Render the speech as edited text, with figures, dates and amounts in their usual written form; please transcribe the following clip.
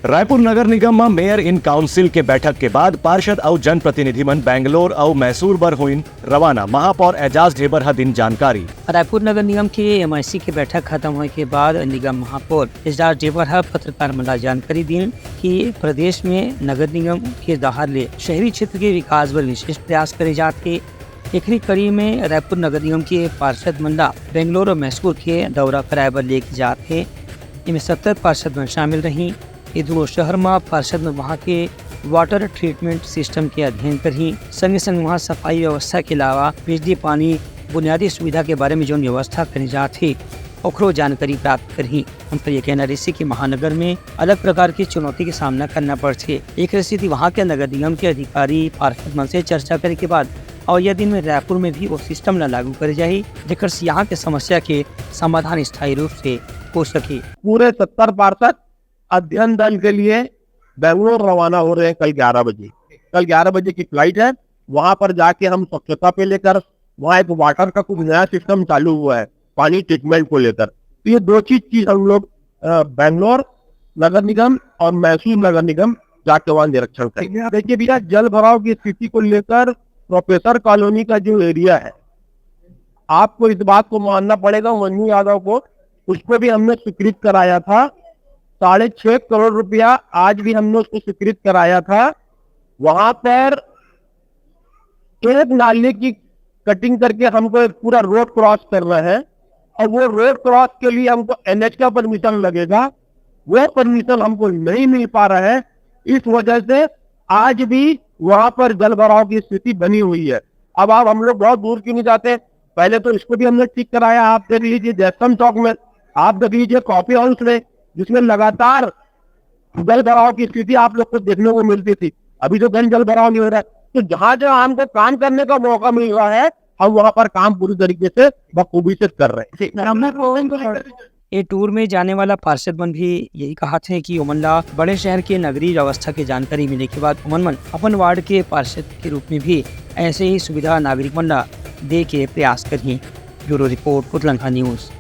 रायपुर नगर निगम में mayor in council के बैठक के बाद पार्षद और जनप्रतिनिधि मन बेंगलोर और मैसूर बर हुइन रवाना। महापौर एजाज ढेबर हा दिन जानकारी। रायपुर नगर निगम के एमआईसी की बैठक खत्म होने के बाद निगम महापौर एजाज ढेबर हा पत्रकार मन जानकारी दी कि प्रदेश में नगर निगम के दहार ले शहरी क्षेत्र के विकास बर विशेष प्रयास करे जाते। एकरी कड़ी में रायपुर नगर निगम के पार्षद मन बेंगलोर और मैसूर के दौरा कराए बर लेके जाते। इनमें 70 पार्षद मन शामिल रही। ये दोनों शहर में पार्षद में वहाँ के वाटर ट्रीटमेंट सिस्टम के अध्ययन करही, संगे संग वहाँ सफाई व्यवस्था के अलावा बिजली पानी बुनियादी सुविधा के बारे में जो व्यवस्था करी जाती ओकरो जानकारी प्राप्त करही। उनका ये कहना रही कि महानगर में अलग प्रकार की चुनौती के सामना करना पड़ते। एक स्थिति वहाँ के नगर निगम के अधिकारी पार्षद मन से चर्चा करे के बाद और यह दिन में रायपुर में भी वो सिस्टम न लागू करे जाही जेकर से यहाँ के समस्या के समाधान स्थायी रूप से हो सके। पूरे 70 पार्षद अध्ययन दल के लिए बेंगलोर रवाना हो रहे हैं कल 11 बजे। कल 11 बजे की फ्लाइट है। वहां पर जाके हम स्वच्छता पे लेकर, वहाँ एक वाटर का कुछ नया सिस्टम चालू हुआ है पानी ट्रीटमेंट को लेकर। तो ये दो चीज हम लोग बेंगलोर नगर निगम और मैसूर नगर निगम जाके वहां निरीक्षण करेंगे। देखिए भैया, जल भराव की स्थिति को लेकर प्रोफेसर कॉलोनी का जो एरिया है, आपको इस बात को मानना पड़ेगा, मनु यादव को उसमें भी हमने स्वीकृत कराया था 6.5 करोड़ रुपया। आज भी हमने उसको स्वीकृत कराया था। वहां पर एक नाले की कटिंग करके हमको एक पूरा रोड क्रॉस करना है और वो रोड क्रॉस के लिए हमको एनएच का परमिशन लगेगा। वह परमिशन हमको नहीं मिल पा रहा है। इस वजह से आज भी वहां पर जल भराव की स्थिति बनी हुई है। अब आप हम लोग बहुत दूर क्यों नहीं जाते, पहले तो इसको भी हमने ठीक कराया। आप देख लीजिए जैसम चौक में, आप देख लीजिए कॉफी हाउस में, जिसमें लगातार जल भराव की स्थिति आप लोग को देखने को मिलती थी। अभी तो जल भराव नहीं हो रहा है। तो जहां जहां हमको काम करने का मौका मिल रहा है, हम वहां पर काम पूरी तरीके से बखूबी से कर रहे हैं। ये टूर में जाने वाला पार्षद मन भी यही कहा थे कि उमनला बड़े शहर के नगरीय व्यवस्था की जानकारी मिलने के बाद उमन मन अपन वार्ड के पार्षद के रूप में भी ऐसे ही सुविधा नागरिक मन दे के प्रयास करी। ब्यूरो रिपोर्ट, कुटलंका न्यूज।